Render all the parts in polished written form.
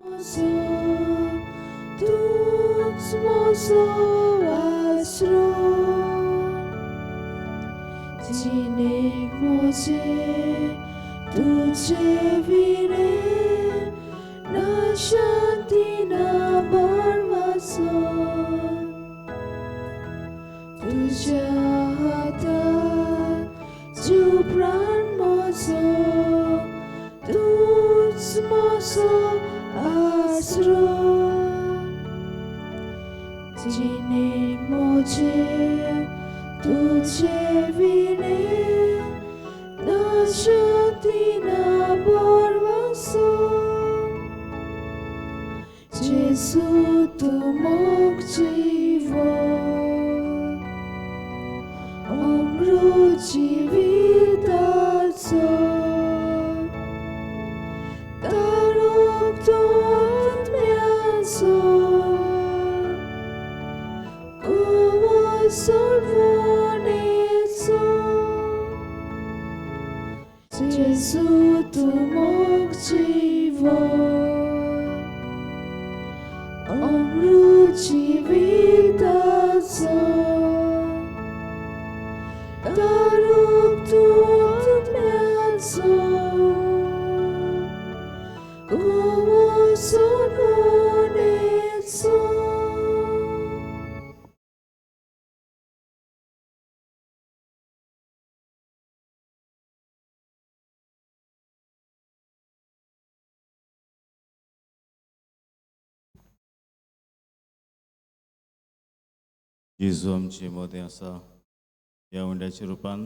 So toots mozo asro Tinig moje tujhe vine na shanti na barwaso Tuja hatan ju pran mozo toots mozo asro Tinig moje tujhe vine na shanti na barwaso Jesu tu mok जीवन Omru जीविताचो Daruk tot miaso Kowo sorvoneso Jesu tu mok जीवन Omru जीविताचो Daruk tot miaso Kowo sorvoneso जेजू आमचे मोदें आसा ह्या उंड्याच्या रुपान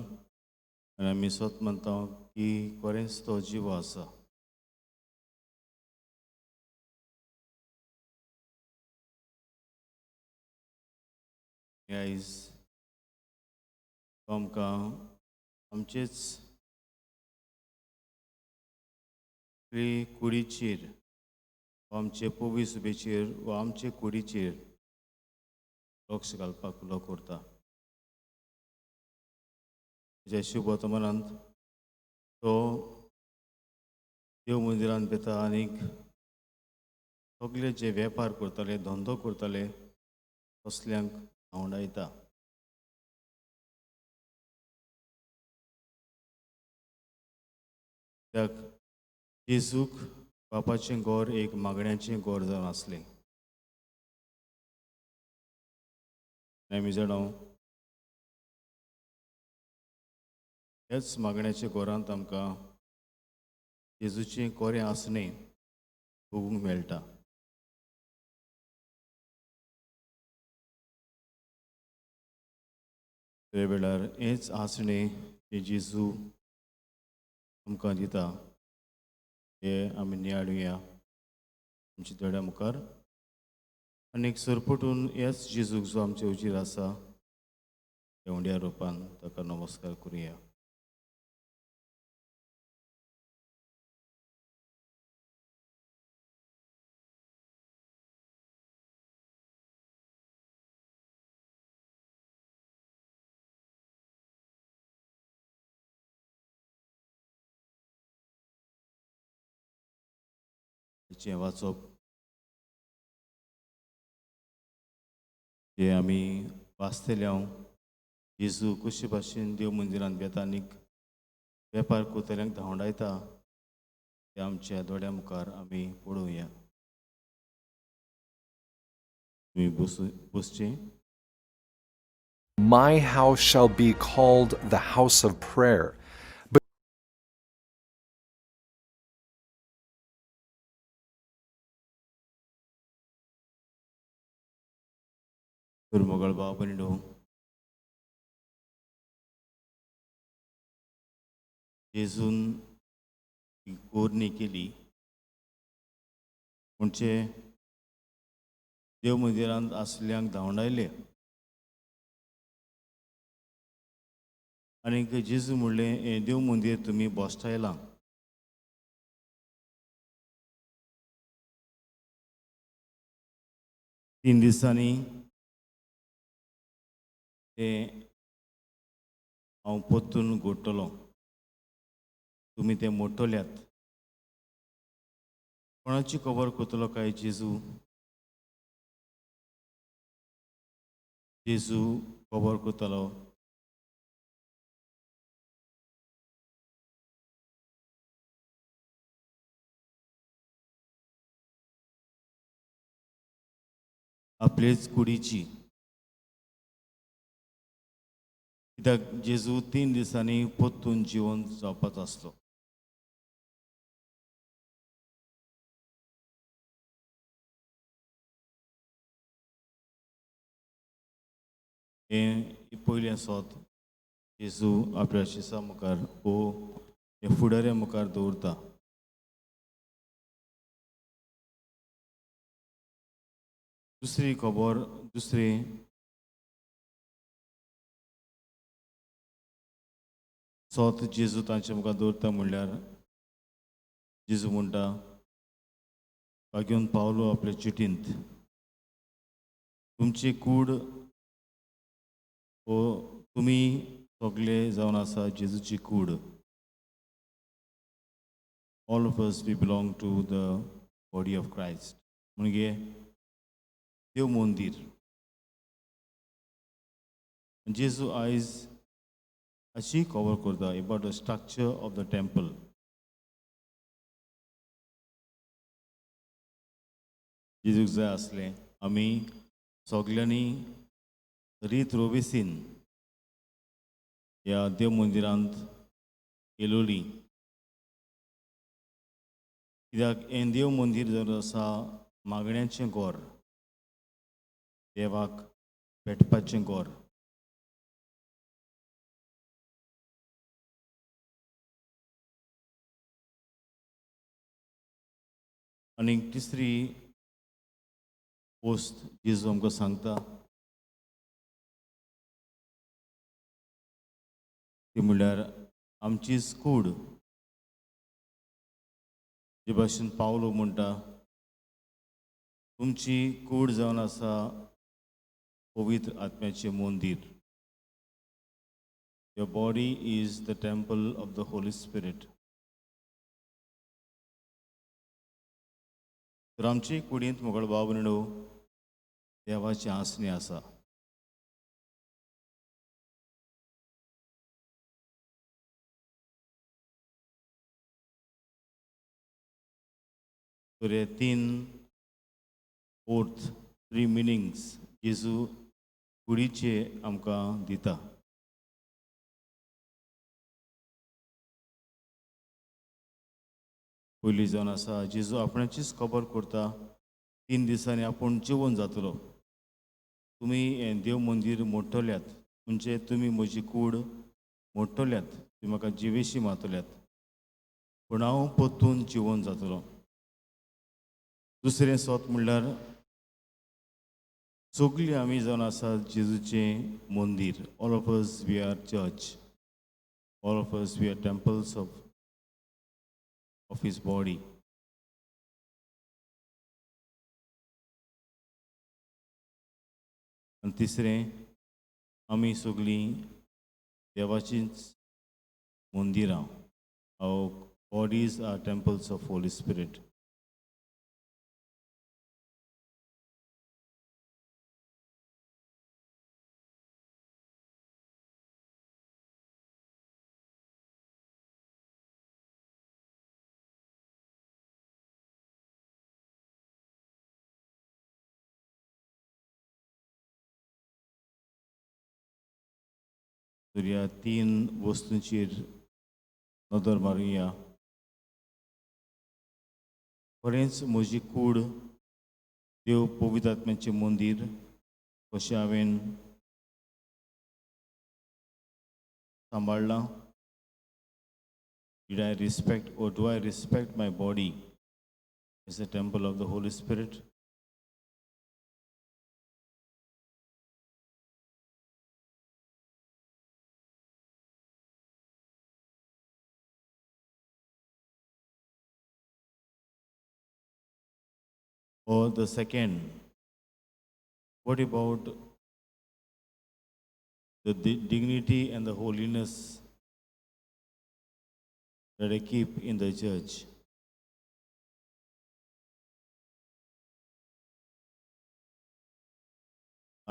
आनी आमी स्वत म्हणटा की खरेंच तो जिवो आसा. आयज तो आमकां आमचेच कुडीचेर वा आमचे पोवी सुबेचेर वा आमचे कुडीचेर लक्ष घालपाक उलो करता. तुज्या शुभ वर्तमानांत तो देव मंदिरांत येता आनीक सगळे जे वेपार करताले धंदो करताले तसल्यांक धांवडायता. त्याक जेजूक बापाचें घर एक मागण्यांचें घर जावन आसलें. आमी जाणा हेच मागण्याच्या घरांत आमकां जेजूचें खरें आसणें भोगूंक मेळटा. ते वेळार हेंच आसणें जें जेजू आमकां दिता हें आमी नियाळुया आमच्या दोळ्या मुखार आनीक सरपटून हेच जेजूक जो आमचे उजीर आसा ह्या उंड्या रुपान ताका नमस्कार करुया. हेचें वाचप जे आमी वाचतले हांव जेजू कशे भाशेन देव मंदिरांत येता आनीक वेपार करतल्यांक धांवडायता ते आमच्या दोळ्या मुखार आमी पळोवया. तुमी बसचें. My house shall be called the house of prayer. मोगळ भाव भयणो, जेजून कोरणी केली म्हणजे देव मंदिरांत आसल्यांक धांवडायले आनीक जेजू म्हणलें हें देव मंदिर तुमी बोश्टायलां. तीन दिसांनी तें हांव पोत्तून घोडटलों. तुमी तें मोडटल्यात. कोणाची खबर करतलो काय जेजू जेजू खबर करतलो आपलेच कुडीची कित्याक जेजू 3 दिसांनी पोत्तून जिवन जावपाच आसलो. हे पयलें सोत जेजू आपल्या शिसा मुखार हे फुडाऱ्या मुखार दवरता. दुसरी खबर सोत जेजू तांच्या मुखार दवरता म्हणल्यार जेजू म्हणटा घेवन पावलो आपल्या चिटींत तुमची कूड तुमी सगळे जावन आसा जेजूची कूड. All of us we belong to the body of Christ म्हणजे देव मंदीर. जेजू आयज अशी कवर करता about the structure of the temple. जेजूक जाय आसलें आमी सगल्यांनी रीत रोबेसीन ह्या देव मंदिरांत येलोली कित्याक हें देव मंदीर जर आसा मागण्यांचें गोर, देवाक भेटपाचें गोर. आनी तिसरी पोस्ट जेजू आमकां सांगता ती म्हणल्यार आमची कूड जे भाशेन पावलो म्हणटा तुमची कूड जावन आसा पवित्र आत्म्याचें मंदीर. Your body is the temple of the Holy Spirit. तर आमची कुडींत मोगळ बाबणो देवाची आसणी आसा. तर हे 3 मिनिंग्स जेजू कुडीचे आमकां दिता. पयलीं जावन आसा जेजू आपणाचीच खबर करता 3 दिसांनी आपूण जिवन जातलो. तुमी हें देव मंदीर मोडटल्यात म्हणजे तुमी म्हजी कूड मोडटल्यात, तुमी म्हाका जिवेशी मारतल्यात, पूण हांव परतून जिवन जातलो. दुसरें सोत म्हणल्यार सगळीं आमी जावन आसा जेजूचें मंदीर. All of us we are church. All of us we are temples of his body. आनी तिसरें आमी सगळीं देवाचींच मंदिरां. Our bodies are temples of Holy Spirit. तर ह्या 3 वस्तूंचेर नदर मारुया. खरेंच म्हजी कूड देव पवित्र आत्म्याचें मंदीर कशें हांवें सांबाळलां. Did I respect or do I respect my body as a temple of the Holy Spirit? Or the second, what about the dignity and the holiness that I keep in the church?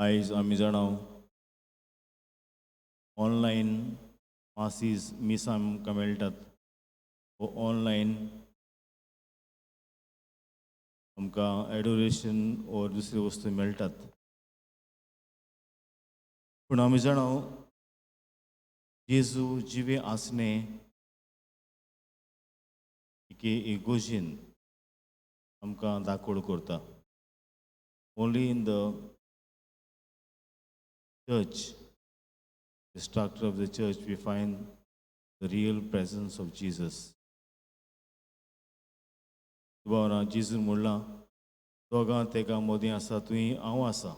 आयज आमी जाणां online मासीस miss आमकां मेळटात वो online आमकां adoration वो दुसरी वस्तू मेळटात पूण आमी जाणां जेजू जिवे आसणे की इगोजीन आमकां दाखोड करता only in the church, the structure of the church, we find the real presence of Jesus. तुबावरां जेजून म्हणलां दोगां तेका मोदी आसा तुवें हांव आसा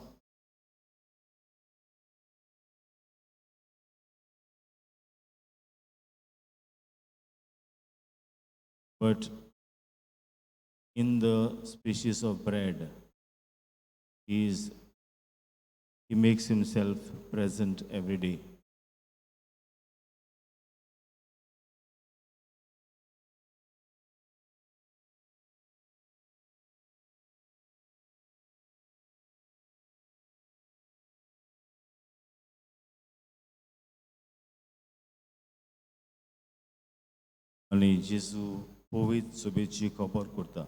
but in the species of bread he makes himself present every day. आनी जेजू पवित सभेची खबर करता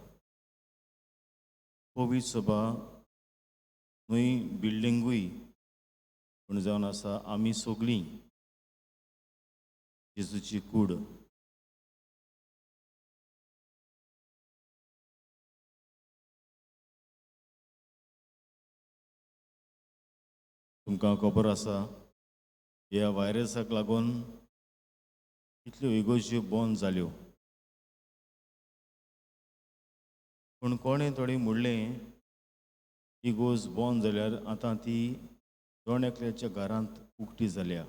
पवित सभा न्हय बिल्डिंगूय पूण जावन आसा आमी सगळीं जेजूची कूड तुमकां खबर आसा ह्या व्हायरसाक लागून कितल्यो इगोज्यो बंद जाल्यो पूण कोणें थोडी म्हणलें इगोज बंद जाल्यार आतां ती दोन एकल्याच्या घरांत उक्ती जाल्या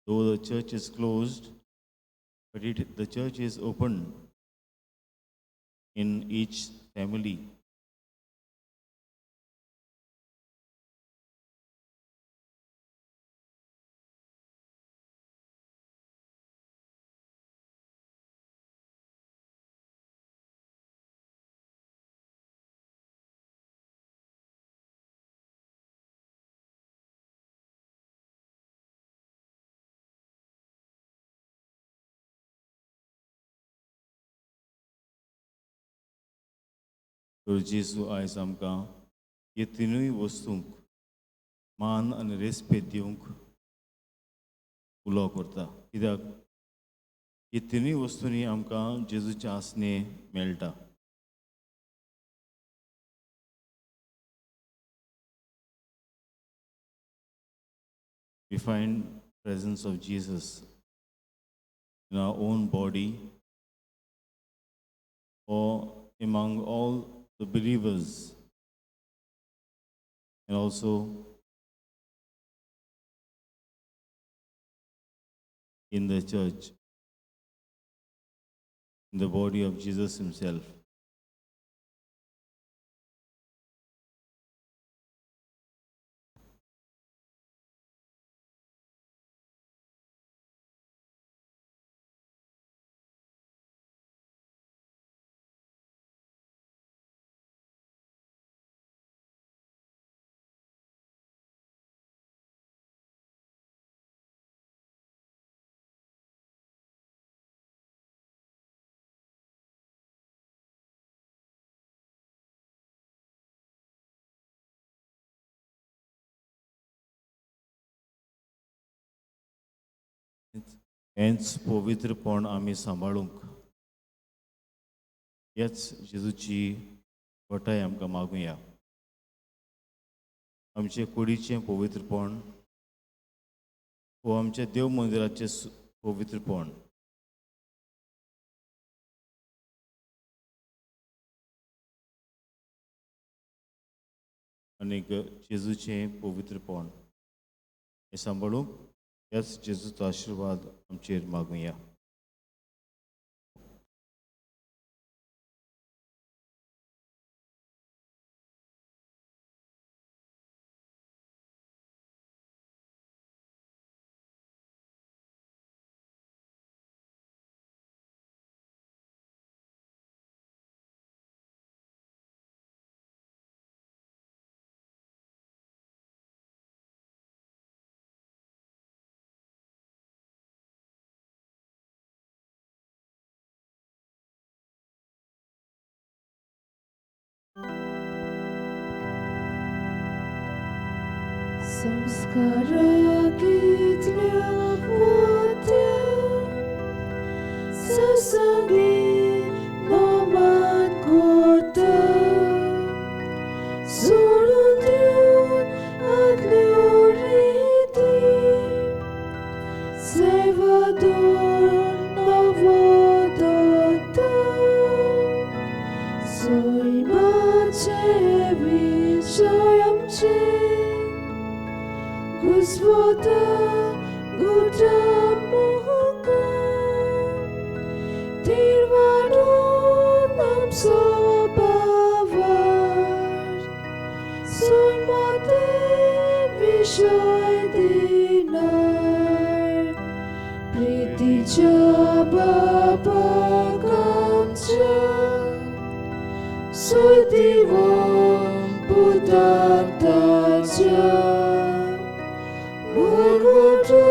though the church is closed but the church is open in each family. तर जेजू आयज आमकां हे तिनूय वस्तूंक मान आनी रेस्पेद दिवंक उलो करता कित्याक हे तिनूय वस्तूंनी आमकां जेजूचे आसने मेळटा we find presence of Jesus in our own body or among all the believers and also in the church, in the body of Jesus himself. हेंच पवित्रपण आमी सांबाळूंक हेच जेजूची घोटाय आमकां मागुया आमचे कुडीचें पवित्रपण वो आमच्या देव मंदिराचें पवित्रपण आनीक जेजूचें पवित्रपण हें सांबाळूंक ह्याच जेजूचो आशिर्वाद आमचेर मागुया संस्कार कितल्या वाट्या ससंगी नोमान कोता सोडून देऊन आदल्यो रीती Salvador nowo dota Soy macie wiczajamcie Господа Гуда Бога Тирвану нам собавар Soy mate вишай dinar Priticha Baba Kamcha Soy divan Buddha-taja Murgudu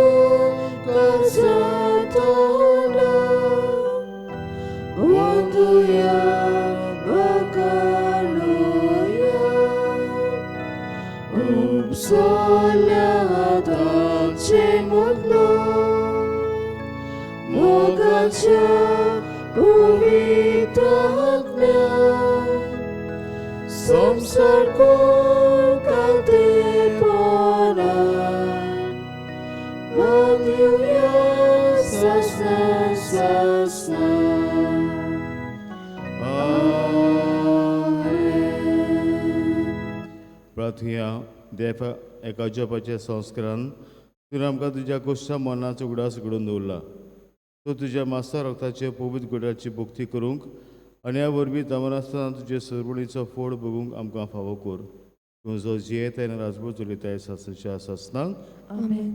Kamsatana Wanduya Bakaluya Upsalyadan Chemutlo Mogacha Uvitatmya Samsarko Kateponan Madhyuya Sasna Sasna Amen प्रार्थया देवा एका जपाचे संस्कारान तुवें आमकां तुज्या गोश्टा मनाचो उगडास घडोवन दवरला तूं तुज्या मास्ता रक्ताचे पवित्र गुडाची भक्ती करूंक आनी ह्या वरवीं दमनासतना तुजे सरवणीचो फोड बगूंक आमकां फावो कर तूं जो जियेताय आनी राजभर चलयताय सासच्या सासनाक Amen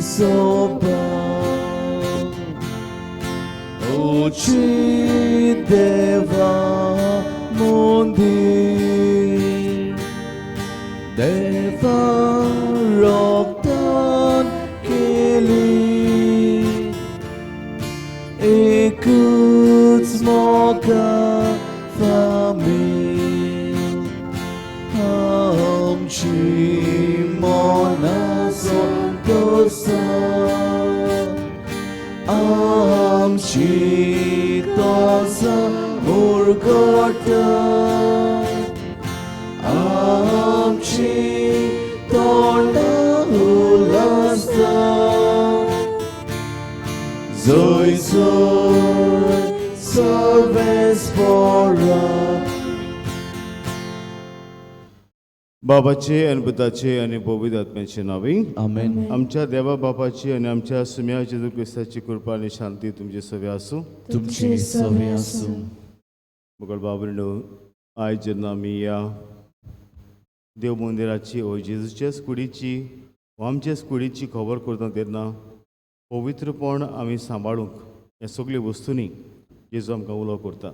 so bold. मोची देवा मंदिर देवा रक्तान केली एकूच मोगा फामील आमची मोना संतोषा आमची तोसा मुरगोटा आमची तोंडा उल्हासा Zoe serves for us. बाबाचे आणि पुताचे आणि पवित्र आत्म्याचे नावे Amen. आमच्या देवा बापाची आणि आमच्या सुम्या जेजू ख्रिस्ताची कृपा आणि शांती तुमचे सगळे असो तुमची सवय असो. मुघल बाबरीनो आयज जेन्ना आमी या देव मंदिराची ओ जेजूच्याच कुडीची वा आमच्याच कुडीची खबर करता तेन्ना पवित्रपण आमी सांबाळूंक ह्या सगळ्यो वस्तूंनी जेजू आमकां उलो करता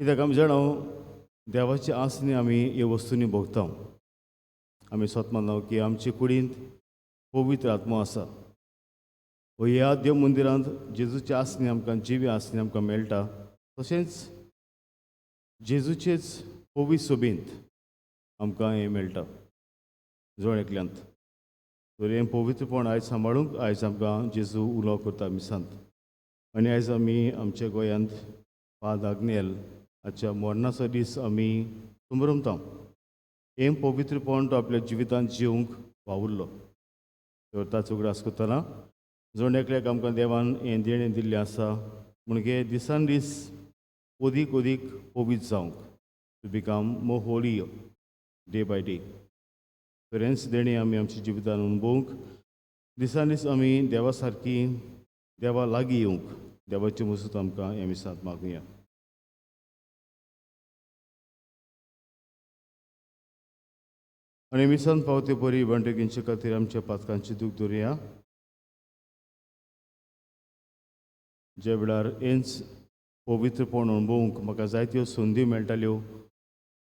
कित्याक आमी जाणा देवाची आसनी आमी ह्यो वस्तूंनी भोगता आमी स्वत मानता की आमचे कुडींत पवित्र आत्मो आसा ह्या देव मंदिरांत जेजूची आसनी आमकां जिवी आसनी आमकां मेळटा तशेंच जेजूचेच पवित्र सोबींत आमकां हें मेळटा जोड एकल्यांत तर हें पवित्रपण आयज सांबाळूंक आयज आमकां जेजू उलो करता मिसांत आनी आयज आमी आमच्या गोंयांत फाद आग्नेल हाच्या मरणाचो दीस आमी संभ्रमता हें पवित्रपण तो आपल्या जिवितांत जिवंक वावुरलो तर ताचो उगडास करतना जोड एकल्याक आमकां देवान हें देणें दिल्लें आसा म्हणजे दिसान दीस ओदीक पवित्र जावंक to become more holy day by day तर हेंच देणें आमी आमच्या जिवितांत अणभवूंक दिसान दीस आमी देवा सारकी देवा लागीं येवंक देवाची मजत आमकां ह्या मिसांत मागुया आनी मिसांत पावते परी इव्हँटकींचे खातीर आमच्या पातकांची दूख दवरया ज्या वेळार हेंच पवित्रपण अणभवूंक म्हाका जायत्यो संदी मेळटाल्यो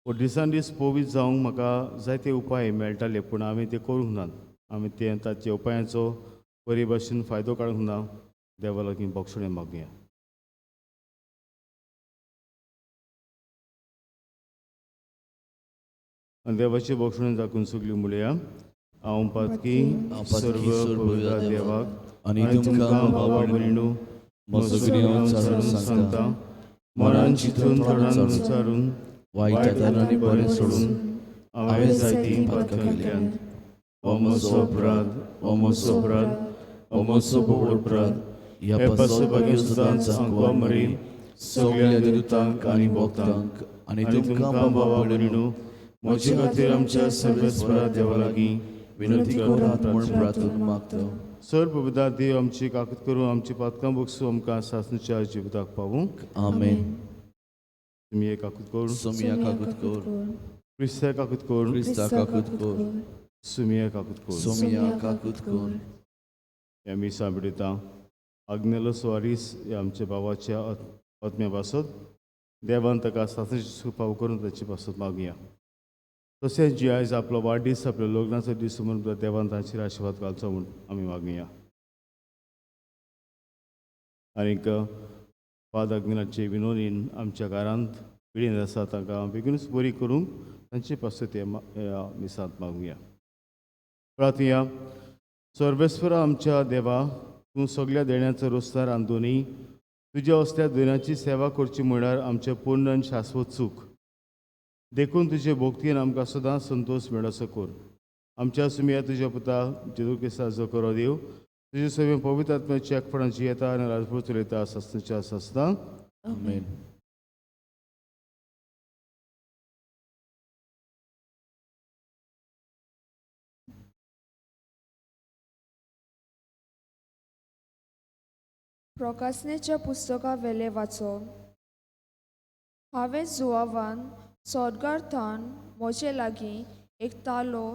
दिसान दीस पवित्र जावंक म्हाका जायते उपाय मेळटाले पूण हांवें ते करूंक नात हांवें ते ताच्या उपायांचो बरे भाशेन फायदो काडूंक ना देवा लागीं बोक्षणें मागुया आनी देवाची बोक्षणें दाखोवन सगळीं म्हणया हांव पातकी सर्व पवित्र देवाक आनी तुमकां भावा भयणू म्हजो गुन्यांव चाडून सांगता मनान चिंतून तोंडान विचारून वायटांतल्यान आनी बरें सोडून हांवें जायतीं पातकां केल्यांत हो म्हजो अपराध हो म्हजो अपराध हो म्हजो बोड अपराध ह्या पासोबागेर सुद्दां सांगवा मरी सगळ्या देवतांक आनी भक्तांक आनी तुमकां भावा भयणू म्हजे खातीर आमच्या सर्वेस्परा देवा लागीं विनंती करात म्हूण प्रार्थना मागता सर पवित्र देव आमची काकूत करून आमची पातकां बगसूं आमकां सासणेच्या जिविताक पावूंक Amen. तुमी एक काकूत करून Sumia kakut kor. क्रिस्ता काकूत करून Krista kakut kor. सुमिया काकूत करून Sumia kakut kor. हे आमी सांबिडिता आग्नेलो सुवारीस हे आमच्या भावाच्या आत्म्या पासत देवान ताका सासणेची पाव करून ताची पासत मागुया तशेंच जी आयज आपलो वाडदीस आपल्या लग्नाचो दीस म्हणून देवान ताचेर आशिर्वाद घालचो म्हूण आमी मागुया आनीक फाद आग्नेलाचे विनोदीन आमच्या घरांत पिडीन आसा तांकां बेगीनूच बरी करूंक तांचे पासत ह्या मिसांत मागुया प्रार्थया सर्वेस्परा आमच्या देवा तूं सगळ्या देण्याचो रोस्तार रांदूनी तुज्या असल्या देण्याची सेवा करची म्हळ्यार आमचें पूर्ण आनी शाश्वत सूख देखून तुजे भोक्तीन आमकां सदां संतोश मेळसो कर आमच्या सुमया तुज्या पुता जेजू क्रिस्ताचो करो देव तुजे सगळे पवित्र आत्म्याची एकपणाची येता आनी राजपूत चलयता सस्ताच्या सस्ता Amen. प्रकाशनेच्या पुस्तका वेले वाचो हांवें जुवावान सोदगार्थान म्हजे लागीं एक तालो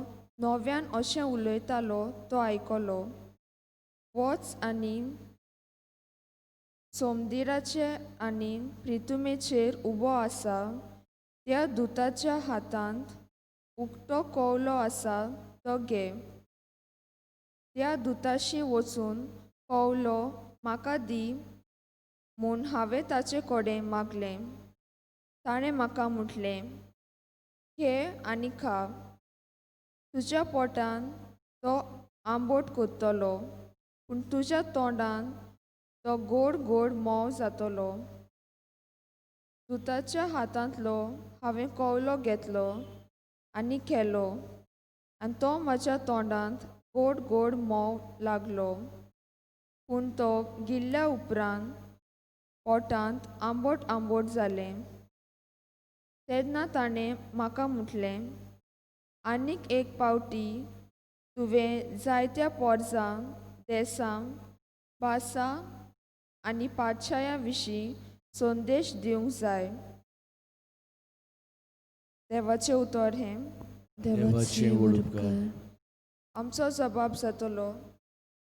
नव्यान अशें उलयतालो तो आयकलो वच आनी सोमदिराचे आनी प्रितुमेचेर उबो आसा त्या दुताच्या हातांत उक्तो कवलो आसा तो घे. त्या दुताशी वचून कवलो म्हाका दी म्हूण हांवें ताचे कडेन मागलें. ताणें म्हाका म्हटलें, घे आनी खा. तुज्या पोटान तो आंबट कोत्तलो, पूण तुज्या तोंडान तो गोड गोड मोव जातलो. दुताच्या हातांतलो हांवें कवलो घेतलो आनी खेलो, आनी तो म्हज्या तोंडांत गोड गोड मोव लागलो. पूण तो गिल्ल्या उपरांत पोटांत आंबट आंबट जालें. तेन्ना ताणें म्हाका म्हटलें, आनीक एक पावटी तुवें जायत्या पोरजांक, देसांक, भासां आनी पाठशायां विशीं संदेश दिवंक जाय. देवाचें उतर हें. देवाचें वडपकार. आमचो जबाब जातलो,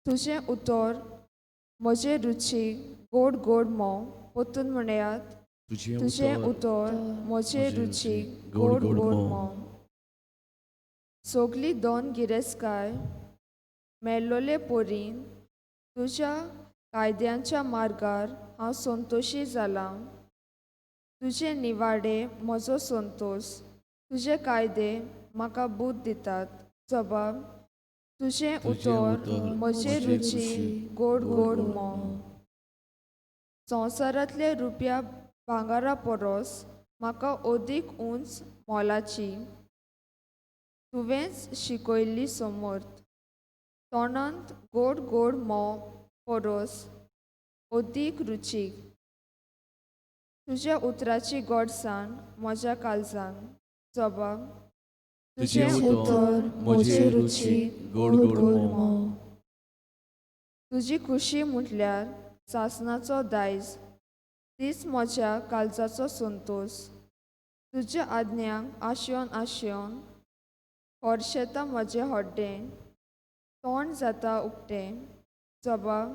तुजें उतर म्हजे रुचीक गोड गोड मोव. पोतून म्हणयात, तुजें उतर म्हजे रुचीक गोड गोड मोव. सोगली दोन गिरेस्ताय मेल्लोले पोरीन तुज्या कायद्यांच्या मार्गार हांव संतोशी जालां. तुजे निवाडे म्हजो संतोश. तुजे कायदे म्हाका बूद दितात. जबाब, तुजें उतर म्हजे रुचीक गोड गोड मोव. संवसारांतले रुपया भांगारा परोस म्हाका ओदीक उंच मोलाची तुवेंच शिकयल्ली समर्थ. तोंडांत गोड गोड मोव परोस ओदीक रुचीक. तुज्या उतराची गोडसाण म्हज्या काळजान. जबाब, तुजें उतर म्हजे रुचीक गोड गोड मोव. तुजी खुशी म्हटल्यार सासणाचो दायज, तीच म्हज्या काळजाचो संतोश. तुज्या आज्ञांक आशेवन आशेवन हरशेता म्हजें हड्डें, तोंड जाता उक्तें. जबाब,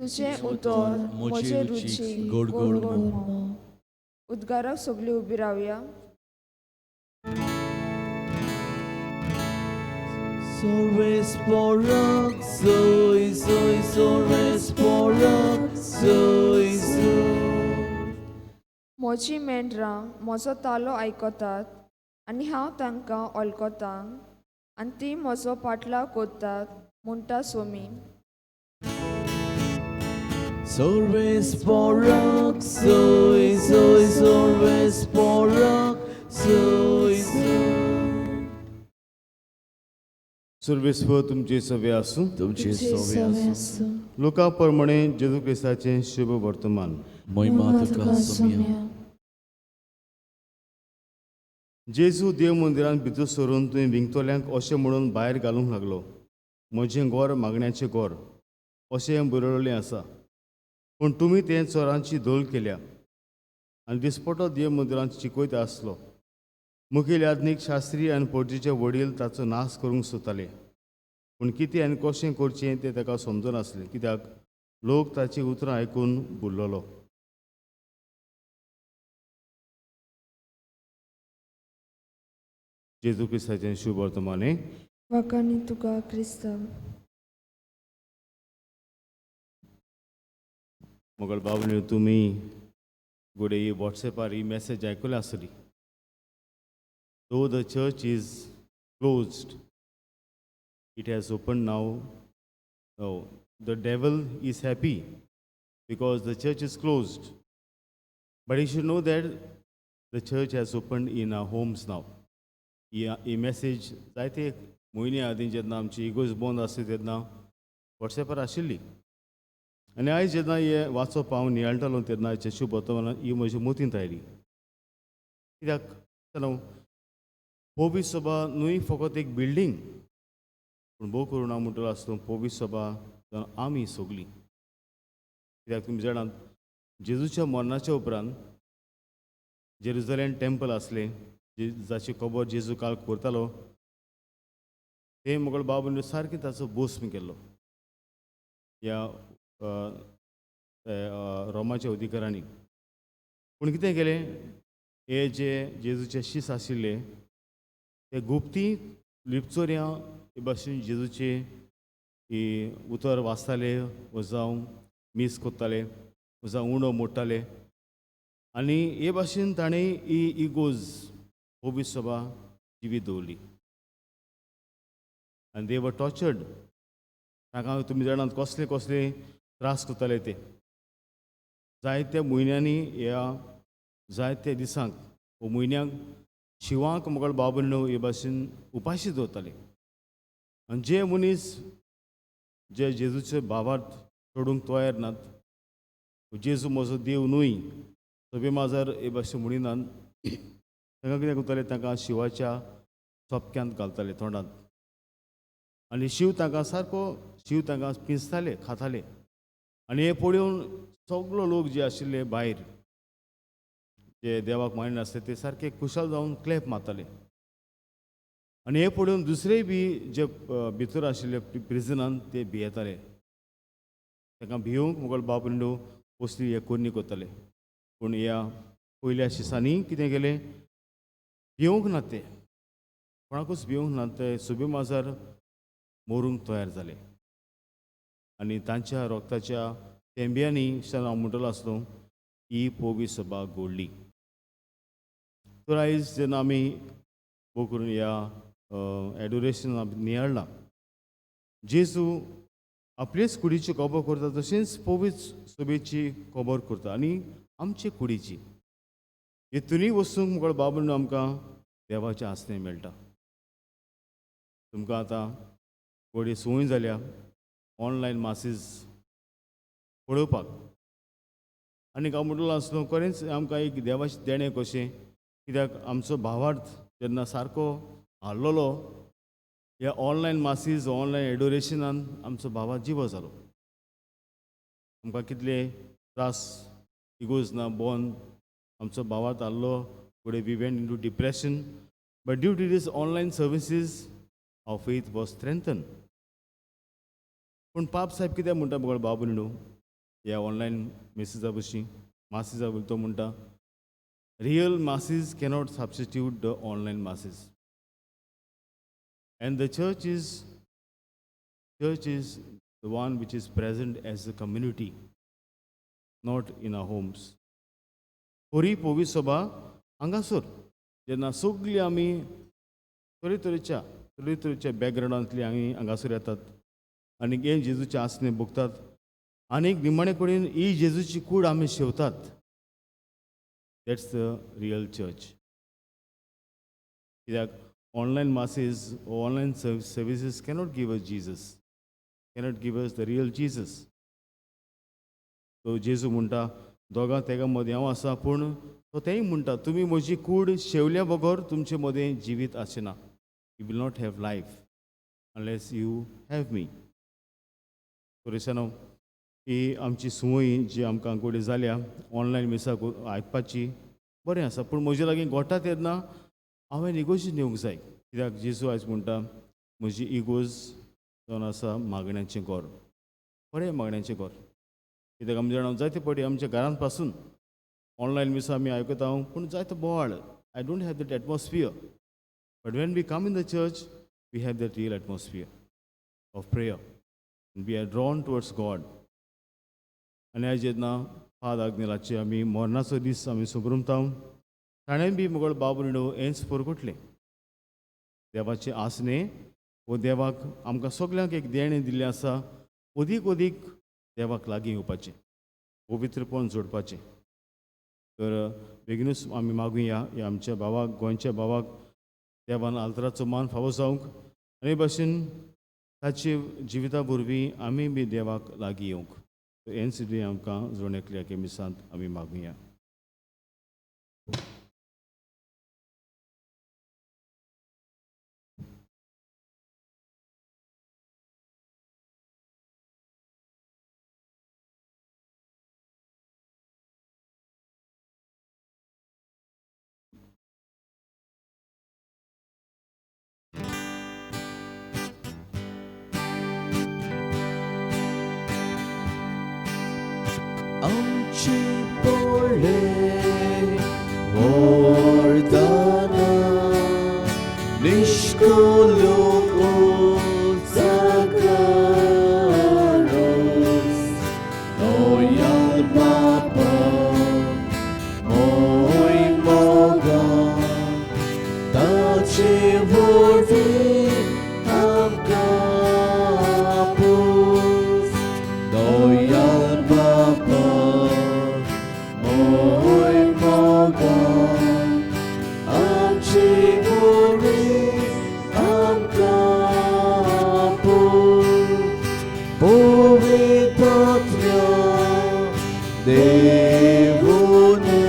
तुजें उतर म्हजे रुचीक गोड गोड मोव. उद्गाराक सगळीं उबीं रावया. Sorres porok, soy, soy, sorres porok, soy, soy. म्हजी मेंढरां म्हजो तालो आयकतात आनी हांव तांकां ऑलकोतां, आनी तीं म्हजो पाटलाव कोत्तात म्हणटा Somi. Sorres porok, soy, soy, sorres porok, soy, soy. सर्वेस्वर तुमचे सवे आसूं. तुमचे सोवे आसूं. लोका प्रमाणे जेजू क्रिस्ताचें शुभ वर्तमान. महिमा तुका सोम्या. जेजू देव मंदिरांत भितर सरून तुवें विंगतोल्यांक अशें म्हणून भायर घालूंक लागलो, म्हजें गोर मागण्याचें गोर अशें बरयल्लें आसा. पूण तुमी तें चोरांची धोल केल्या. आनी दिसपटो देव मंदिरांत शिकयता आसलो. मुखेल याज्ञीक, शास्त्री आनी पोरचेचे वडील ताचो नाश करूंक सोदताले. पूण कितें आनी कशें करचें तें ताका समजनासलें, कित्याक लोक ताची उतरां आयकून भुल्ललो. जेजू क्रिस्ताचें शुभ वर्तमाने. वाकानी तुका क्रिस्तांव. मोगल बाबून तुमी घोडे ही वॉट्सॅपार ही मॅसेज आयकली आसली. Though the church is closed, it has opened now. No, the devil is happy because the church is closed. But you should know that the church has opened in our homes now. He message जायते म्हयने आदीं जेन्ना आमची इगोज बंद आसली तेन्ना वॉट्सॅपार आशिल्ली. आनी आयज जेन्ना हे वाचप हांव नियाळटालो तेन्ना हेचे शुभ वर्तमानांत ही म्हज्या मतींत आयली. कित्याक जाणा पवित्र सभा न्हय फकत एक बिल्डींग, पूण भोव करून हांव म्हणटलो आसलो पवित्र सभा जावन आमी सगलीं. कित्याक तुमी जाणात जेजूच्या मरणाच्या उपरांत जेरुसलेम टेंपल आसलें, जाची खबर जेजू काल करतालो, तें मुगल बाबून सारकें ताचो भस्म केल्लो. ह्या रोमाच्या अधिकाऱ्यांनी. पूण कितें केलें, हे जे जेजूचे शीस आशिल्ले ते गुप्ती लिपचोऱ्या हे भाशेन जेजूचे ही उतर वाचताले व जावं मीस कोत्ताले व जावं उंडो मोडटाले आनी हे भाशेन ताणें ही इगोज पवित्र सभा जिवीत दवरली. आनी दे वर टॉर्चर्ड. ताका तुमी जाणात कसले कसले त्रास करताले ते. जायत्या म्हयन्यांनी ह्या जायत्या दिसांक व म्हयन्यांक शिवांक मोगळ बाबूंनो हे भाशेन उपाशी दवरताले. आनी जे मनीस जे जेजूचे भावार्थ सोडूंक तयार नात, जेजू म्हजो देव न्हय, सभे माजर हे भाशेन म्हणिनात, तांकां कितें करताले, तांकां शिवाच्या सोपक्यांत घालताले तोंडांत. आनी शिव तांकां पिंजताले, खाताले. आनी हे पळोवन सगलो लोक जे आशिल्ले भायर जे देवाक मानिनासले ते सारके खुशाल जावन क्लॅप मारताले. आनी हे पळोवन दुसरेय बी जे भितर आशिल्ले प्रिजनांत ते भियेताले. तांकां भिवंक मुगल बाबूंडो कसली हे कोन्नी करताले. पूण ह्या पयल्या शिसांनी कितें केलें, भिवंक ना ते, कोणाकूच भिवंक ना ते सुबे माजार मरूंक तयार जाले. आनी तांच्या रोगताच्या तेंब्यांनी हांव म्हणटलो आसलो ही पवित्र सभा घोडली. तर आयज जेन्ना आमी भोव करून ह्या एडोरेशन नियाळ्ळां, जेजू आपलेच कुडीची खबर करता तशेंच पवित्र सभेची खबर करता आनी आमचे कुडीची. हितूनय वचूंक मुगळ बाबून आमकां देवाचें आसनें मेळटा. तुमकां आतां थोडी संवय जाल्या ऑनलायन मासीस पळोवपाक. आनी हांव म्हणटलो आसलो खरेंच आमकां एक देवाचें देणें कशें, कित्याक आमचो भावार्थ जेन्ना सारको हारलोलो ह्या ऑनलायन मासीस ऑनलायन एडोरेशनान आमचो भावार्थ जिवो जालो. आमकां कितले त्रास इगोज ना बोन आमचो भावार्थ हारलो. फुडें we went into depression, but due to these online services our faith was strengthen. पूण पाप साहेब कितें म्हणटा मुगळ बाबूंडो ह्या ऑनलायन मेसेजा भशेन मासीसा वयल्यान तो म्हणटा, real masses cannot substitute the online masses. And the church is the one which is present as a community, not in our homes. खरी पवित्र सभा हांगासर जेन्ना सगळीं आमी तरेतरेच्या बॅकग्रावंडांतली आमी हांगासर येतात आनी हे जेजूचे आसने भोगतात आनी निमाणे कडेन ही जेजूची कूड आमी शेवतात. That's the real church. कित्याक online masses online services cannot give us Jesus, cannot give us the real Jesus. तो जेजू म्हणटा दोगां तेगा मदें हांव आसा, पूण तो तेंय म्हणटा तुमी म्हजी कूड शेवल्या बगर तुमचे मदें जिवीत आसना. You will not have life unless you have me. परेशानो ही आमची संवय जी आमकां गोडी जाल्या ऑनलायन मिसा आयकपाची बरें आसा, पूण म्हजे लागीं गोठा तेन्ना हांवें इगोज नेवंक जाय. कित्याक जेजू आयज म्हणटा म्हजी इगोज जावन आसा मागण्यांचें घर, बरें मागण्यांचें घर. कित्याक आमी जाणा जायते फावटी आमच्या घरांत पासून ऑनलायन मिसा आमी आयकता, पूण जायतो बोवाळ. I don't have that atmosphere. But when we come in the church we have that real atmosphere of prayer. We are drawn towards God. आनी आयज जेन्ना फाद आग्नेलाचे आमी मरणाचो दीस आमी सुबरुमता, ताणें बी मुगळ बाबूंडो हेंच परगटलें. देवाचे आसने वो देवाक आमकां सगल्यांक एक देणें दिल्लें आसा, अदीक अदीक देवाक लागीं येवपाचें, पवित्रपण जोडपाचें. तर बेगीनूच आमी मागुया ह्या आमच्या भावाक, गोंयच्या भावाक देवान आल्तराचो मान फावो जावंक आनी भाशेन ताचे जिविता वरवीं आमी बी देवाक लागीं येवंक. हें सुद्दां आमकां जोण एकल्या के मिसांत आमी मागुया. Wardana Nishkoloko Zagaros Loyal Papa Moy Moga Tachi Vorvi Amkapus Loyal Papa Moy Moga Amchi Vorvi Amkapus Povitotnya Devune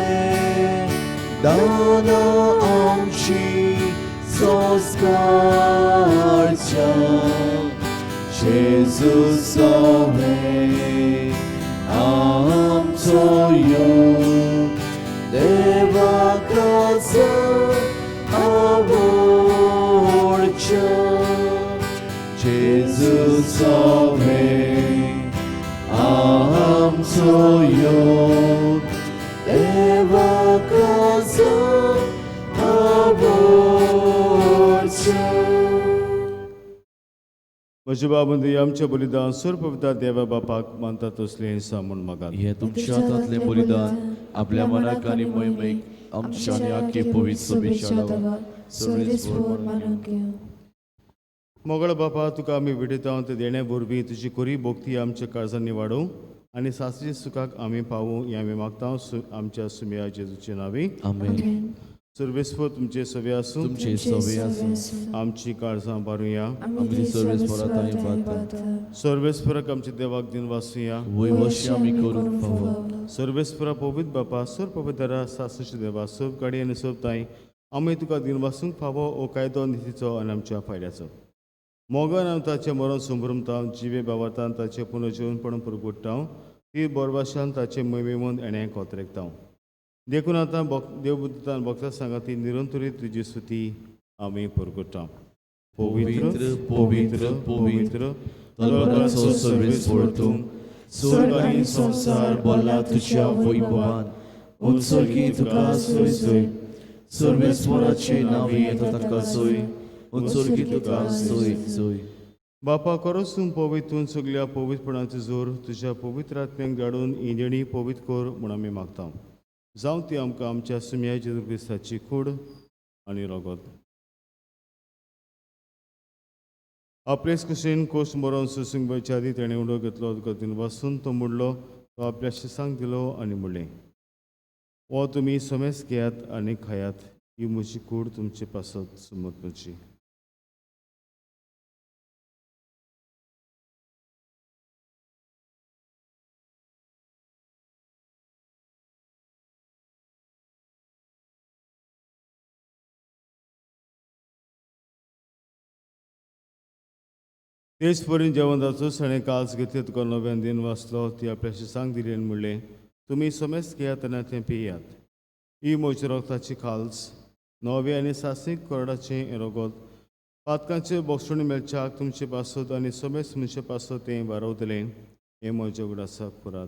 Dana Amchi Soskarcha Jesus Ove Am Toyo Deva Kasa Avorcha Jesus Ove Am Toyo Deva Kasa Avorcha म्हजे बाबंदी आमचे बलिदान सुरपविता देवा बापाक मानतात तसले सामून मागात हे तुमच्या हातांतले बलिदान आपल्या मनाक आनी मोहिमेक आमच्या आनी आख्खे पवित्र सभेच्या नांवान सर्वेस्पर मानून घेवं. मोगळ बापा तुका आमी विडयता ते देण्या वरवीं तुजी कोरी भोक्ती आमच्या काळजांनी वाडोवं आनी सासरी सुखाक आमी पावूं हें आमी मागता आमच्या सुमया जेजूचे नांवी आमेन. सर्वेस्पर तुमचे सवे आसूं तुमचे सवे आसूं. आमची काळजां बारुया आमची सर्वेस्परांत आनी बात सर्वेस्पराक आमच्या देवाक दिन वासुया वैवशी आमी करूंक फावो. सर्वेस्परा पवित्र बापा सर पवित्रा सासूचे देवा सोब गाडी आनी सोब ताई आमी तुका दिन वासूंक फावो ओ कायदो नितीचो आनी आमच्या फायद्याचो मोगन हांव ताचें मरण संभ्रमता जिवे बावरतान ताचें पुनर्जीवनपण पुरगुट्टा ती बोरभाशान ताचें मैमेमोन एणें कोतरेकता देखून आतां देवबुद्धान भक्तां सांगाती निरंतरी तुजी स्तुती आमी पुरगुट्टा पवित्र पवित्र पवित्र तलवाराचो सर्वेस्पर तूं स्वर्ग आनी संसार भरला तुज्या वैभवान उत्सर्गी तुका सोय सोय सर्वेस्पराचे नांवे येता ताका सोय उत्सर्गी तुका सोय सोय. बापा करोसून पवित्रून सगळ्या पवित्रपणाचो जोर तुज्या पवित्र आत्म्याक धाडून इंजणी पवित्र कर म्हूण आमी मागता जावं ती आमकां आमच्या सुमया जेजू क्रिस्ताची कूड आनी रगत आपलेच कुशीन कोश मरोन सुसंगच्या आदी तेणें उडो घेतलो तुका दिन वासून तो मुडलो तो आपल्या शिसांक दिलो आनी म्हणलें हो तुमी समेस घेयात आनी खायात ही म्हजी कूड तुमचे पासत सुमत करची. तेच पर्यंत जेवणाचो सणे काल्स घेतले तुका नव्यान दिन वाचलो ती आपल्या शिसांक दिली आनी म्हणलें तुमी समेस्त घेयात आनी तें पियात ही म्हज्या रगताची खाल्स नवे आनी सासीक कोरडाचें रगत पातकांचे बोक्षण मेलच्याक तुमचे पासत आनी समेस्त मनशे पासत तें वारवतलें हें म्हजें उगडासाक करात.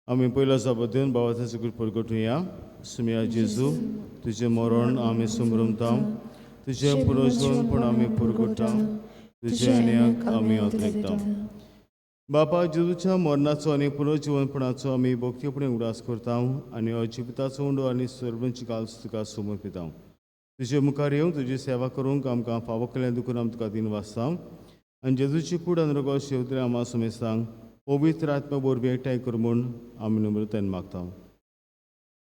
आमी पयलो जापो दिवन बाबाचो चुकूर परगटुया सुमया जेजू तुजें मरण आमी संभ्रमता तुजें पुनर्जीवन पूण आमी परगटा तुज्या आन्याक आमी ओतरेकता. बापा जेजूच्या मरणाचो आनी पुनर्जीवनपणाचो आमी भोक्तीपणे उडास करता आनी अजिबाताचो उंडो आनी सर्वांची काल्स तुका समर्पिता. तुजे मुखार येवन तुजी सेवा करूंक आमकां फावो केलें देखून आमी तुका दिन वाचता आनी जेजूची कूड आनी रगत शेवतले आम्हा समेस्तांक पवित्र आत्मा वरवीं एकठांय कर म्हूण आमी नम्रतायेन मागता.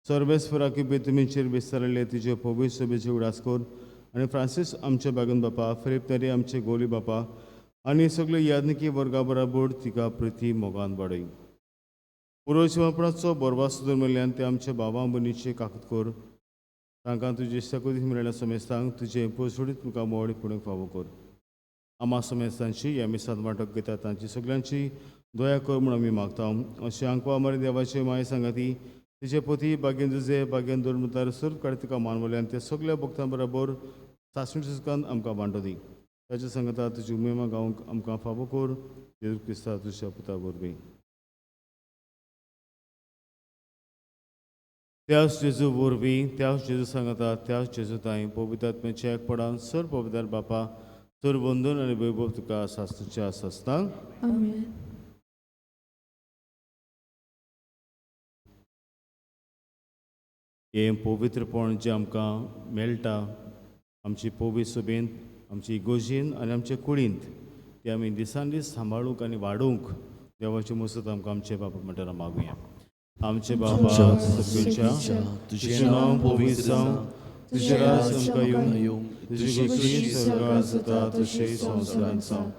सर्वेस्पराकी बेतमीचेर विस्तारले तुजे पवित्र सभेचे उडास कर आनी फ्रांसीस आमचे बागन बापा फिलिप नेरी आमचे गोली बापा आनी सगळे यादनिकी वर्गा बराबर तिका प्रती मोगान वाडय. पुरोजीवनपणाचो बरवास दरमल्यान ते आमच्या भावां भयणीचे काकूत कर तांकां तुजे सकुदी मेळ्ळ्या समेस्तांक तुजे पोसडीत तुका मोडी पुणेक फावो कर. आम्हा समेस्तांची ह्या मिसांत वांटप घेता तांची सगळ्यांची दया कर म्हूण आमी मागता. अशें हांकां मरे देवाचे माय सांगाती तिचे पोती बागेन जुजे बागेन दवर मुतार सर्व काडे तुका मानवले आनी ते सगल्या भक्तां बरोबर सासणी सुखान आमकां वांटो दी. ताच्या सांगता तुजी उमेमा गावंक आमकां फावो कर. जेजू क्रिस्ता तुज्या पुता वरवीं. त्याच जेजू वरवीं त्याच जेजू सांगता त्याच जेजू ताई पवित्र आत्म्याचे एकपणान सर पवित्र बापा सर बंधन आनी वैभव तुका सासणेच्या आसता. आमेन. हे पवित्रपण जें आमकां मेळटा आमची पवित्र सभेंत आमची इगोजीन आनी आमचे कुडींत ते आमी दिसान दीस सांबाळूंक आनी वाडोवंक देवाची मसत आमकां आमचे बाबा म्हणटा मागुया. आमचे बाबा सगळ्यांच्या तुजें नांव पवित्र जावं. तुजें राज आमकां येवं. तुजी खोशी स्वर्गांत जाता तशें संवसारांत जावं.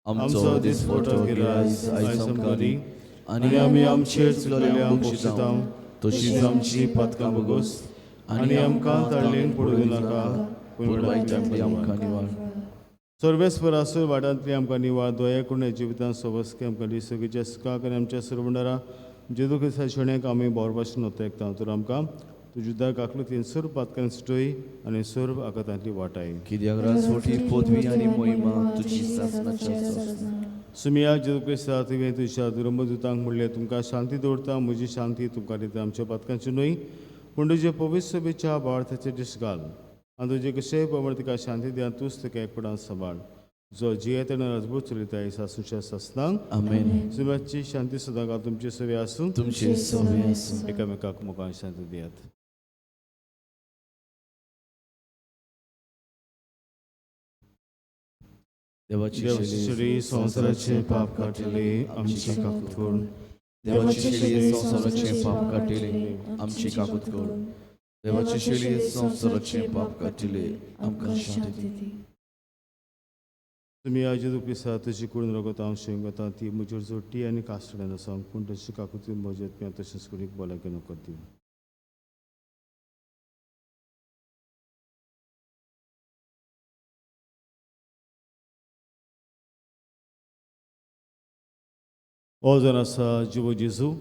आमचो दिसपटो गिरायज आयज आमकां दी आनी आमी आमचेर चुकलेल्या आमकां तशीच आमची पातकां बगोस आनी आमकां ताळ्ळेन पडूं नाका पूण वायटांतली आमकां निवाळ. सर्वेस्पर आसूं वाटांतली आमकां निवाळ. दया करून जिवितांत सोबसके आमकां दी. सगळीच्या सुखाक आनी आमच्या सर्वंडारा जेजू क्रिस्ता शेण्याक आमी बोरभाशेन नोतेकता. तर आमकां तुजी दार काकलो तीन सर्व पातकांनी सुटय आनी सर्व आकातांतली वाटाय. कित्याक राजवटी पदवी आनी महिमा तुजी सासणाच्या सुमिया जेजू क्रिस्ता तुवें तुज्या दुरंबदूतांक म्हणलें तुमकां शांती दवरता म्हजी शांती तुमकां दिता. आमच्या पातकांची न्हय पूण तुजे पवित्र सभेच्या बाळथाचे दिश घाल आनी तुजे कशेंय प्रमाणे तिका शांती दिया. तूंच तिका एकपणान सांबाळ. जो जियेत आनी राजभूत चलयता सासूच्या सासनांक. आमेन. सुम्याची शांती सदां घाल तुमचे सवे आसूं. तुमचे सवे आसूं. एकामेकाक मोगान शांती दियात. देवाची श्री संवसाराचे पाप काटिले आमची काकूत करून. देवाची शेळी संवसाराचे पाप काटिले आमची काकूत कर. देवाची शेळी संवसाराचे पाप काटिले आमकां शांती दी. तुमी आज जेजू क्रिस्ता तशी करून रगत हांव शेंगता ती म्हजेर जोडटी आनी कास्तड्यान आसा पूण तशी काकूती म्हजेत मी तशेंच करीक बोलायके नको दी. हो जण आसा जिवो जेजू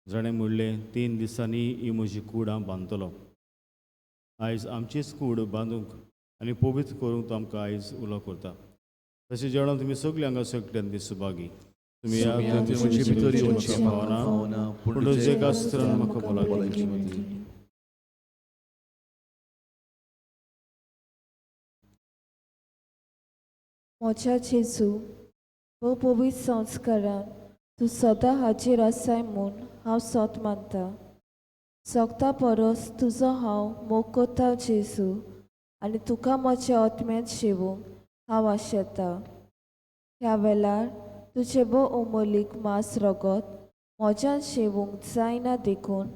जाणें म्हणलें 3 दिसांनी ही म्हजी कूड हांव बांदतलो. आयज आमचीच कूड बांदूंक आनी पवित्र करूंक तो आमकां आयज उलो करता. तशें जेवणां तुमी सगळीं हांगा सगळ्यांनी सुभागी. तुमी म्हजे भितर येवचें पावना पूण तुजे कास्तरान म्हाका बोलायकी दी. म्हज्या जेजू हो पवित्र संस्कारान तूं सदां हाजेर आसाय म्हूण हांव सोत मानता. सोगता परस तुजो हांव मोग कोत्ता जेजू आनी तुका म्हज्या आत्म्यान शेवूंक हांव आशेता. ह्या वेळार तुजे भोव उमोलीक मास रगत म्हज्यान शेवूंक जायना देखून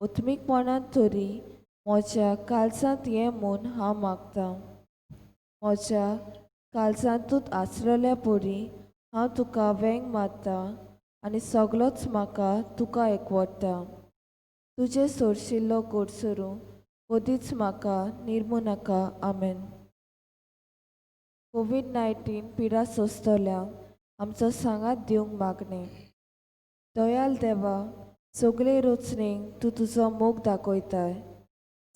उत्मीकपणान तरी म्हज्या काळजांत ये म्हूण हांव मागतां. म्हज्या काळजांतूच आसरल्या परी हांव तुका वेंग मारता आनी सगळोच म्हाका तुका एकवटता. तुजे सोडशिल्लो गोडसरू कधीच म्हाका निर्मू नाका. आमेन. कोविड-19 पिडा सोंसतल्यांक आमचो सांगात दिवंक मागणें. दयाल देवा, सगळे रचणेक तूं तुजो मोग दाखयताय.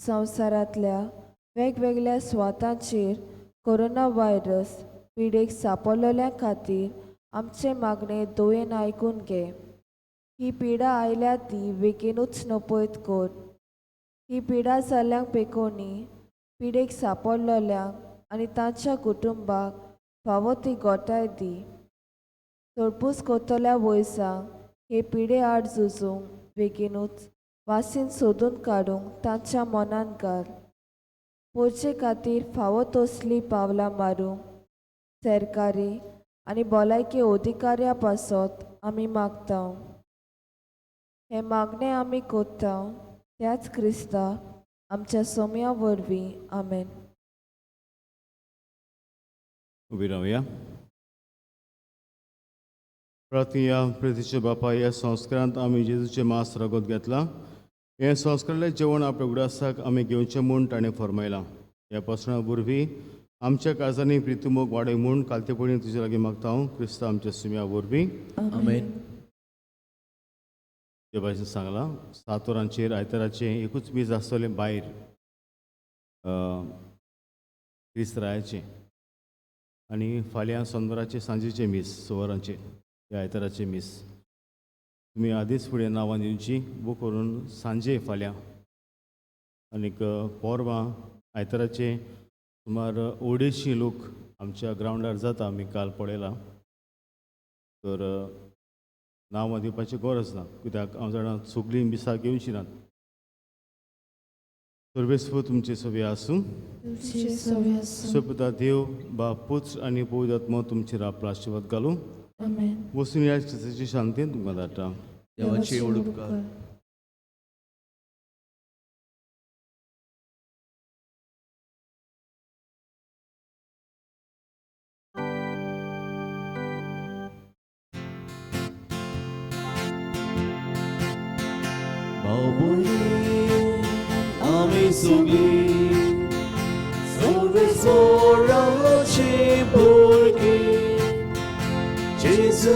संवसारांतल्या वेगवेगळ्या सुवातांचेर कोरोना व्हायरस पिडेक सांपडलेल्या खातीर आमचे मागणें दोयेन आयकून घे. ही पिडा आयल्या ती बेगीनूच नपयत कर. ही पिडा जाल्ल्यांक पेकोनी पिडेक सांपडलेल्यांक आनी तांच्या कुटुंबाक फावो ती गोठाय दी. तोडपूस करतल्या वयसांक हे पिडे आड झुजूंक बेगीनूच वासीन सोदून काडूंक तांच्या मनान घाल. पोरचे खातीर फावो तसली पावलां मारूंक सरकारी आनी भलायकी अधिकाऱ्या पासत आमी मागता. हे मागणें आमी कोत्ता त्याच क्रिस्ता आमच्या सोम्या वरवीं. आमेन. उबी रावया. प्रार्थया. प्रितीचे बापा, ह्या संस्कारांत आमी जेजूचे मास रगत घेतला. हें संस्कारलें जेवण आपल्या उगडासाक आमी घेवचें म्हूण ताणें फरमायलां. ह्या पासणा वरवीं आमच्या काळजांनी प्रितुमोग वाडय म्हूण कालतेपणी तुजे लागीं मागता हांव क्रिस्तांव आमच्या सुम्या वरवीं आमेन. ते भाशेन सांगलां 7 वरांचेर आयताराचें एकूच मीस आसतलें भायर क्रिस्तरायाचें आनी फाल्यां सोनवराचें सांजेचें मीस 6 वरांचेर ते आयताराचें मीस तुमी आदींच फुडें नांवां दिवची बूक करून सांजे फाल्यां आनीक पोरवां आयताराचें सुमार 250 लोक आमच्या ग्रावंडार जाता आमी काल पळयलां तर नांवां दिवपाची गरज ना कित्याक हांव जाणा सगळीं मिसाक येवची नात सर्वेस्व तुमचे सगळे आसूं तुझे सवे आसूं. सोबता देव बाप पुत्र आनी पवित्र आत्मा तुमचेर आपलो आशिर्वाद घालूं आमेन. वचून ह्या चित्राची शांतीन तुमकां धाडटा देवाची ओळख आमी सगळीं सर्वेस्वराचे भुरगीं जेजू